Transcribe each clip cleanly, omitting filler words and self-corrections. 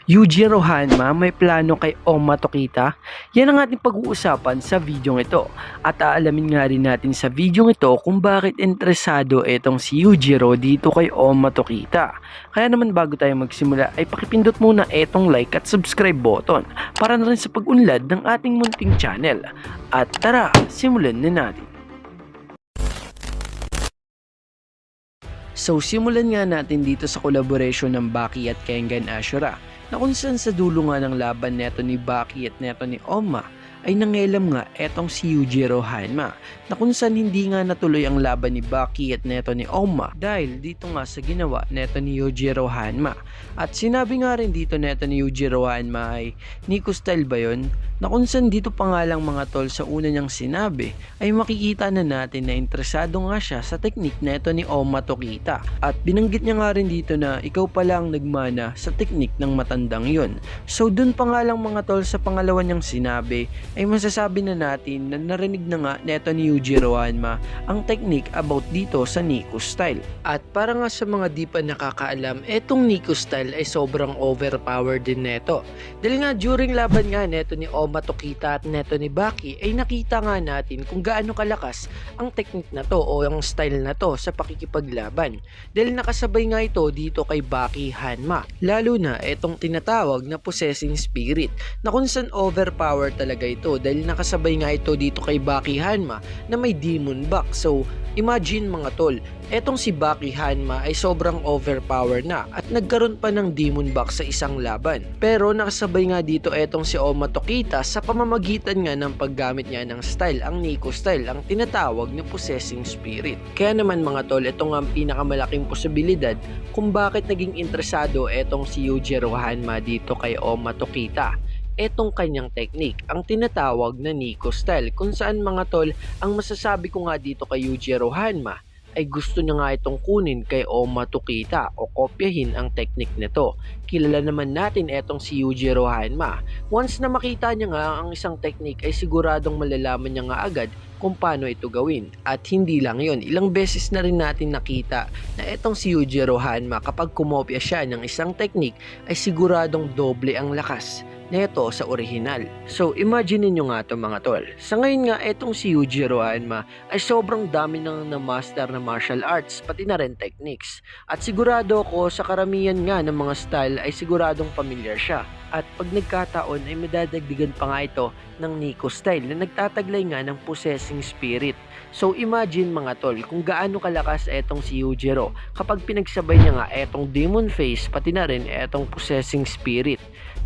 Yujiro Hanma may plano kay Oma Tokita? Yan ang ating pag-uusapan sa videong ito. At aalamin nga rin natin sa videong ito kung bakit interesado itong si Yujiro dito kay Oma Tokita. Kaya naman bago tayo magsimula ay pakipindot muna itong like at subscribe button para na rin sa pag-unlad ng ating munting channel. At tara, simulan na natin. So simulan nga natin dito sa collaboration ng Baki at Kengan Ashura na kung saan sa dulo nga ng laban neto ni Baki at neto ni Oma ay nangelam nga etong si Yujiro Hanma na kung saan hindi nga natuloy ang laban ni Baki at neto ni Oma dahil dito nga sa ginawa neto ni Yujiro Hanma. At sinabi nga rin dito neto ni Yujiro Hanma ay Nico style ba yun? Na kung saan dito pa nga lang mga tol sa una niyang sinabi ay makikita na natin na interesado nga siya sa teknik neto ni Oma Tokita. At binanggit niya nga rin dito na ikaw pa lang nagmana sa teknik ng matandang yun. So dun pa nga lang mga tol sa pangalawa niyang sinabi ay masasabi na natin na narinig na nga neto ni Yujiro Hanma ang teknik about dito sa Nico style. At para nga sa mga di pa nakakaalam, etong Nico style ay sobrang overpowered din neto. Dahil nga during laban nga neto ni Oma Tokita at neto ni Baki ay nakita nga natin kung gaano kalakas ang teknik na to o ang style na to sa pakikipaglaban. Dahil nakasabay nga ito dito kay Baki Hanma. Lalo na etong tinatawag na possessing spirit na kung saan overpowered talaga ito dahil nakasabay nga ito dito kay Baki Hanma na may demon back. So imagine mga tol, etong si Baki Hanma ay sobrang overpowered na at nagkaroon pa ng demon back sa isang laban. Pero nakasabay nga dito etong si Oma Tokita sa pamamagitan nga ng paggamit niya ng style, ang Nico style, ang tinatawag na possessing spirit. Kaya naman mga tol, ito nga ang pinakamalaking posibilidad kung bakit naging interesado etong si Yujiro Hanma dito kay Oma Tokita. Etong kanyang teknik, ang tinatawag na Nico style, kung saan mga tol, ang masasabi ko nga dito kay Yujiro Hanma ay gusto niya nga itong kunin kay Oma Tokita o kopyahin ang teknik nito. Kilala naman natin etong si Yujiro Hanma. Once na makita niya nga ang isang teknik ay siguradong malalaman niya nga agad kung paano ito gawin. At hindi lang yon, ilang beses na rin natin nakita na etong si Yujiro Hanma kapag kumopya siya ng isang teknik ay siguradong doble ang lakas neto sa orihinal. So imagine niyo nga ito mga tol. Sa ngayon nga etong si Yujiro Hanma ay sobrang dami nang na-master na martial arts pati na rin techniques. At sigurado ko sa karamihan nga ng mga style ay siguradong familiar siya. At pag nagkataon ay madadagdigan pa nga ito ng Nico style na nagtataglay nga ng possessing spirit. So imagine mga tol kung gaano kalakas etong si Yujiro kapag pinagsabay niya nga etong demon face pati na rin etong possessing spirit.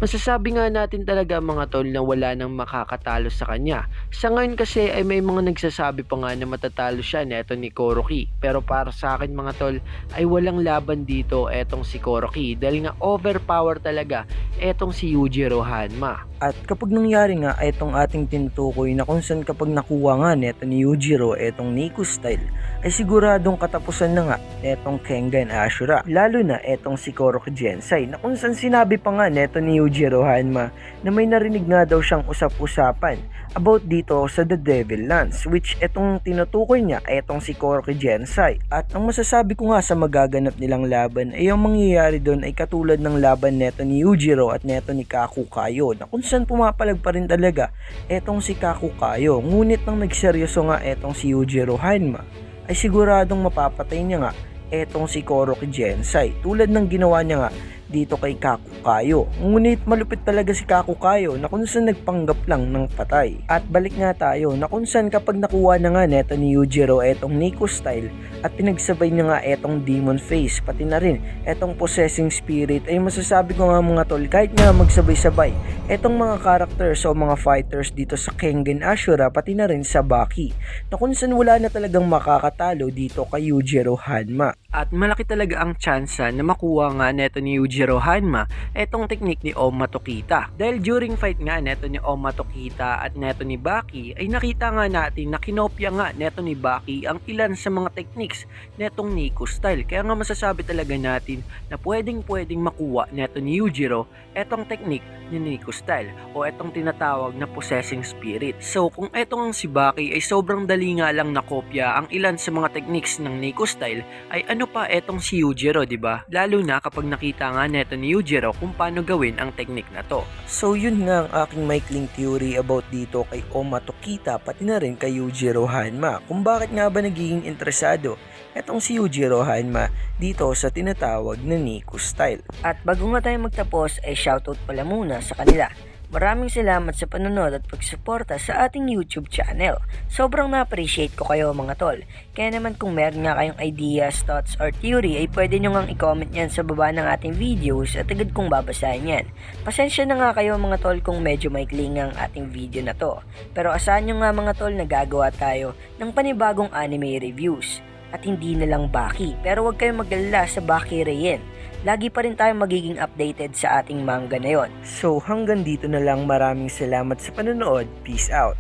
Masasabi nga natin talaga mga tol na wala nang makakatalo sa kanya. Sa ngayon kasi ay may mga nagsasabi pa nga na matatalo siya neto ni Koroki. Pero para sa akin mga tol ay walang laban dito etong si Koroki dahil nga overpower talaga etong si Yujiro Hanma. At kapag nangyari nga itong ating tinutukoy na kung saan kapag nakuha nga neto ni Yujiro etong Nico style ay siguradong katapusan na nga etong Kengan Ashura. Lalo na etong si Koroki Gensai na kung saan sinabi pa nga neto ni Yujiro Hanma na may narinig nga daw siyang usap-usapan about dito sa The Devil Lands, which etong tinutukoy niya ay etong si Koroki Gensai. At ang masasabi ko nga sa magaganap nilang laban ay ang mangyayari doon ay katulad ng laban neto ni Yujiro at neto ni Kakukayo na kung saan pumapalag pa rin talaga etong si Kakukayo. Ngunit nang nagseryoso nga etong si Yujiro Hanma ay siguradong mapapatay niya nga etong si Koroki Gensai tulad ng ginawa niya nga dito kay Kakukayo. Ngunit malupit talaga si Kakukayo na kung saan nagpanggap lang ng patay. At balik nga tayo na kung saan kapag nakuha na nga neto ni Yujiro etong Nico style at pinagsabay niya nga etong demon face pati na rin etong possessing spirit ay masasabi ko nga mga tol kahit nga magsabay-sabay etong mga characters o mga fighters dito sa Kengan Ashura pati na rin sa Baki na kung saan wala na talagang makakatalo dito kay Yujiro Hanma. At malaki talaga ang tsansa na makuha nga neto ni Yujiro Hanma etong teknik ni Oma Tokita. Dahil during fight nga neto ni Oma Tokita at neto ni Baki ay nakita nga natin na kinopya nga neto ni Baki ang ilan sa mga techniques netong Nico style. Kaya nga masasabi talaga natin na pwedeng makuha neto ni Yujiro etong teknik ni Nico style o etong tinatawag na possessing spirit. So kung etong ang si Baki ay sobrang dali nga lang nakopya ang ilan sa mga techniques ng Nico style ay ano pa etong si Yujiro, 'di ba? Lalo na kapag nakita nga neto ni Yujiro kung paano gawin ang teknik na to. So yun nga ang aking maikling theory about dito kay Oma Tokita pati na rin kay Yujiro Hanma kung bakit nga ba nagiging interesado etong si Yujiro Hanma dito sa tinatawag na Nico style. At bago nga tayo magtapos ay shoutout pala muna sa kanila. Maraming salamat sa panonood at pagsuporta sa ating YouTube channel. Sobrang na-appreciate ko kayo mga tol. Kaya naman kung meron nga kayong ideas, thoughts, or theory ay pwede nyo ngang i-comment yan sa baba ng ating videos at agad kong babasahin yan. Pasensya na nga kayo mga tol kung medyo maikling ang ating video na to. Pero asahan nyo nga mga tol na gagawa tayo ng panibagong anime reviews. At hindi na lang Baki, pero huwag kayong mag-alala sa Baki Reien. Lagi pa rin tayo magiging updated sa ating manga na yon. So hanggang dito na lang, maraming salamat sa panonood. Peace out!